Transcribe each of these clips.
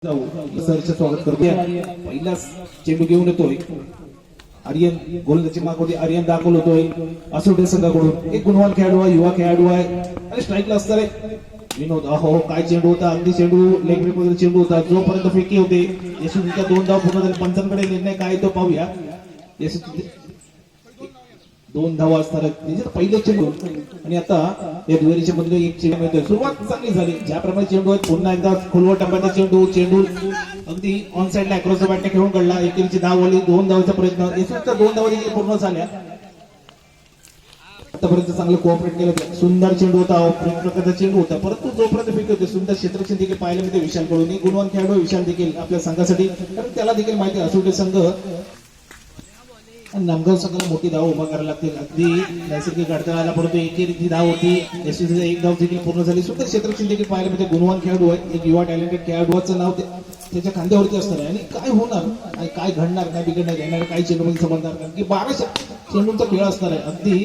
सरचे स्वागत करतोय. पहिलाच चेंडू घेऊन येतोय आर्यन. गोलंदाजी मागवली आर्यन दाखल होतोय असोटे संघाकडून. एक गुणवान खेळाडू आहे, युवा खेळाडू आहे आणि स्ट्राईकला असणार आहे विनोद. अहो काय चेंडू होता, अगदी चेंडू लेग ब्रेक वगैरे चेंडू होता. जोपर्यंत फेकी होते यशस्वीच्या 2 धाव पूर्ण झाले. पंचांकडे निर्णय काय तो पाहूया. यशस्वी 2 धावा असणार आहेत पहिले चेंडू. आणि आता या दुहेरीच्या मध्ये एक चेंडू मिळतोय. सुरुवात चांगली झाली ज्याप्रमाणे चेंडू आहेत. पुन्हा एकदा खोलवर टप्प्याचा चेंडू अगदी ऑन साइडला अक्रॉस द बॅटने खेळून काढला. एकेरीची धाव आली. 2 धावाचा प्रयत्न यशस्वीच्या 2 धावा देखील पूर्ण झाल्या. आतापर्यंत चांगलं कोऑपरेट केलं. सुंदर चेंडू होता, ऑफ प्रकारचा चेंडू होता, परंतु जोपर्यंत फेक होते सुंदर क्षेत्ररक्षण देखील पाहायला मिळते विशाल कडून. गुणवान खेळाडू विशाल देखील आपल्या संघासाठी, कारण त्याला देखील माहिती असोटे संघ नामगाव संघाला मोठी धाव उभा करायला लागतील. अगदी नैसर्गिक अडथळा आला, परंतु एकेरीची धाव होती. यशस्वीची 1 धाव देखील पूर्ण झाली. सुंदर क्षेत्ररक्षण देखील पाहायला मिळते. गुणवान खेळाडू आहे, एक युवा टॅलेंटेड खेळाडूचं नाव त्याच्या खांद्यावरती असणार आहे. आणि काय होणार आणि काय घडणार, काय बिघडणार, येणार काही चेंडूमध्ये समजणार, कारण की 12 चेंडूंचा खेळ असणार आहे. अगदी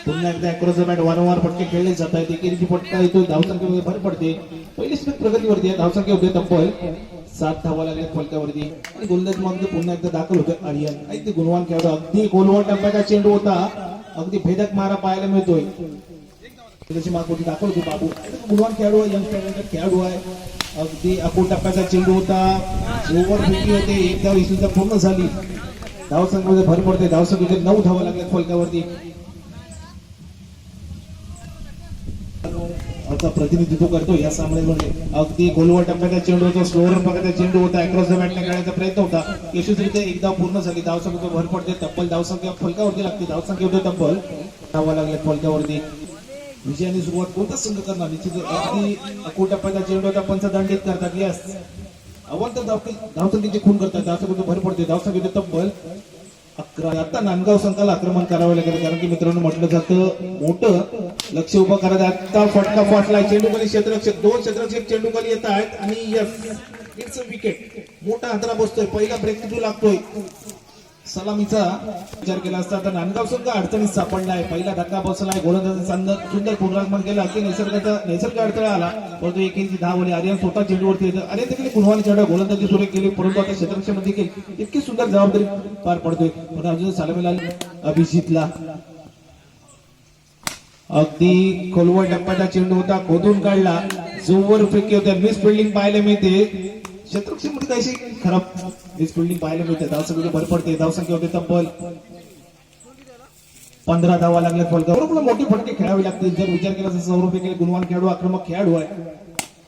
पुन्हा एकदा अक्रॉस द बॅट वारंवार फटके खेळले जात आहेत. एकेरीची फटका येतो, धावसंख्येमध्ये भर पडते. पहिली स्पीड प्रगतीवरती आहे. धावसंख्या होते तब्बल 7 धावा लागल्या फलकावरती. आणि गोलंदाज मध्ये पुन्हा एकदा दाखल होते आर्यन. अगदी गुणवान खेळाडू, अगदी गोलवर टप्प्याचा चेंडू होता. अगदी भेदक मारा पाहायला मिळतोय. मागवती दाखल होते बाबू. गुणवान खेळाडू आहे, यंग टॅलेंटेड खेळाडू आहे. अगदी अकोट टप्प्याचा चेंडू होता. ओव्हर फेकी होते. 1 धाव यशस्वी पूर्ण झाली. धावसंख्येमध्ये भर पडते. धावसंख्येमध्ये 9 धावा लागल्या फलकावरती. प्रतिनिधित्व करतो या सामन्यामध्ये. अगदी गोलवर टप्प्याचा चेंडू होता. स्लोअर प्रकारचा चेंडू होता. अक्रॉस द बॅटने खेळण्याचा प्रयत्न होता. यशस्वीरित्या 1 धाव पूर्ण झाली. धावसंख्या भर पडते. तब्बल धावसंख्या फलकावरती लागते. धावसंख्या होते तब्बल धावा लागल्या फलकावरती. विजयाने सुरुवात कोणता संघ करणार निश्चित. अगदी अकोट टप्प्याचा चेंडू होता. पंचदंडित करतात. यस अवंत धावसंख्येची खून करतात. धावसंख्या भर पडते. धावसंख्या होते तब्बल 11. आता नांदगाव संघाला आक्रमण करावं लागेल, कारण की मित्रांनो म्हटलं जातं मोठं लक्ष उभं करायचं. आता फटका फाटलाय. चेंडू खाली क्षेत्ररक्षक, 2 क्षेत्ररक्षक चेंडू खाली येत आहेत. आणि यस इट्स अ विकेट. मोठा हातरा बसतोय. पहिला ब्रेक थ्रू लागतोय. सलामीचा विचार केला असता तर नांदगाव संघ अडचणीत सापडलाय. पहिला धक्का बसलाय. गोलंदाज सुंदर पुनरागमन केलं. अगदी नैसर्गिक अडथळा आला, परंतु एकेरीची धाव आली. आर्यन स्वतः चेंडूवरती येतं. आर्यन देखील गुणवान खेळाडू, गोलंदाजी सुरू केली, परंतु आता क्षेत्ररक्षण देखील इतकी सुंदर जबाबदारी पार पडतोय. पण अजून सलामीला अभिजितला अगदी खोलवर टप्प्याचा चेंडू होता. खोदून काढला. जोवर फेकी होत्या. मिस फिल्डिंग पाहायला मिळते. क्षेत्ररक्षण मध्ये काहीशी खराब मिस फिल्डिंग पाहायला मिळते. धावसंख्या भर पडते. धावसंख्या होते तब्बल 15 धावा लागल्या फलकावर. मोठी फटके खेळावी लागतील. जर विचार केला तर सौरभ देखील गुणवान खेळाडू, आक्रमक खेळाडू आहे.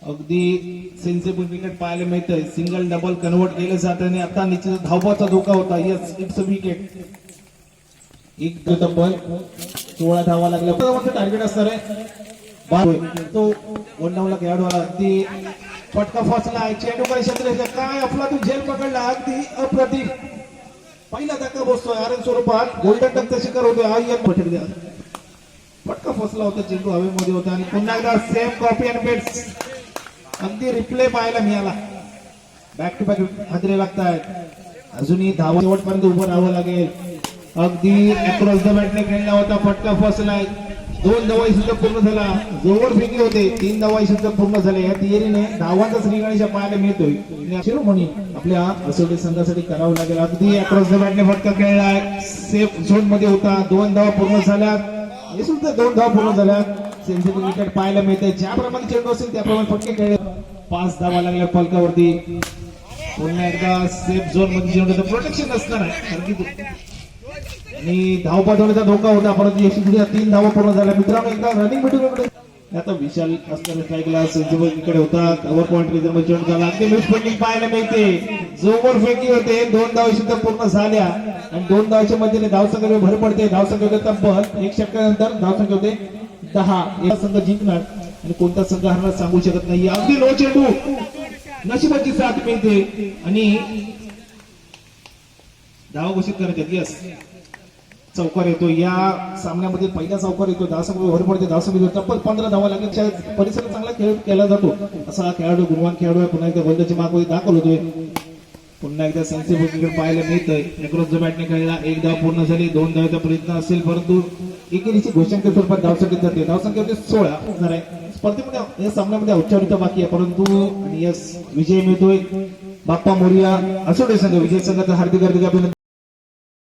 अगदी सेन्सिबल विकेट पाहायला मिळतंय. सिंगल डबल कन्वर्ट केलं जात. आणि आता निश्चित धावबाचा धोका होता. Yes it's a wicket. एक तब्बल 16 धावा लागल्या. टार्गेट असणार आहे तो 1 डाऊनला खेळाडू आला. अगदी फटका फसला. चेंडू क्षेत्र काय आपला तू झेल पकडला. अगदी अप्रतिम पहिला धक्का बसतोय. आर्यन स्वरूपात गोल्डन डकचा शिकार होतोय. आर्यन फटका फसला होता. चेंडू हवेमध्ये होता. आणि पुन्हा एकदा सेम कॉपी अँड पेस्ट. अगदी रिप्ले पाहायला मिळाला. बॅक टू बॅक हादरे लागतायत. अजूनही धावा शेवटपर्यंत उभं राहावं लागेल. अगदी अक्रॉस द बॅटने खेळला होता. फटका फसलाय. 2 धावा सुद्धा पूर्ण झाला. जोवर फेकी होते 3 धावा सुद्धा पूर्ण झाले. या तिहेरीने धावांचा श्रीगणेशा पाहायला मिळतोय. शिरोमणी आपल्या असोटे संघासाठी करावं लागेल. अगदी अक्रॉस द बॅटने फटका खेळलाय. सेफ झोन मध्ये होता. 2 धावा पूर्ण झाल्या. हे सुद्धा 2 धावा पूर्ण झाल्या. सेन्सिटिव्ह विकेट पाहायला मिळते. ज्याप्रमाणे चेंडू असेल त्याप्रमाणे फटके खेळले. 5 धावा लागल्या फलकावरती. पुन्हा एकदा सेफ झोन मध्ये चेंडू प्रोटेक्शन असणार आहे, कारण की आणि धाव पाठवण्याचा धोका होता, परंतु यशस्वी 3 धावा पूर्ण झाल्या. मित्रांनो एकदा रनिंग भेटून आता विशाल असताना स्ट्राईकला सेन्सिबल इकडे होता. कव्हर पॉईंट रिझर्व मध्ये चेंडू झाला. अगदी मिस फिल्डिंग पाहायला मिळते. जोवर फेकी होते 2 धावा सुद्धा पूर्ण झाल्या. आणि 2 धावाच्या मध्ये धावसंख्या भर पडते. धावसंख्या होते तब्बल 1 षटकानंतर धावसंख्या होते 10. एक संघ जिंकणार आणि कोणता संघ हरणार सांगू शकत नाही. अगदी नो चेंडू नशिबाची साथ मिळते आणि धावा घोषित करायच्यात. यस चौकार येतो या सामन्यामध्ये. पहिला चौकार येतो. धावसंख्या भर पडते. धावसंख्या तब्बल 15 धावा लागल्या. परिसरात चांगला खेळ केला जातो. असा खेळाडू गुणवान खेळाडू आहे. पुन्हा एकदा गोलंदाजी मागवली दाखल होतोय. पुन्हा एकदा सेन्सिबल क्रिकेट पाहायला मिळतंय. अक्रॉस द बॅटने खेळला. 1 धाव पूर्ण झाली. 2 धावाचा प्रयत्न असेल, परंतु एकेरीची घोषणा स्वरूपात धावसंख्येत जाते. धावसंख्या होते 16 असणार आहे. स्पर्धेमध्ये या सामन्यामध्ये औपचारिकता बाकी आहे, परंतु आणि यस विजय मिळतोय बाप्पा मोरिया असोडे संघ. विजय संघाचं हार्दिक हार्दिक अभिनंदन.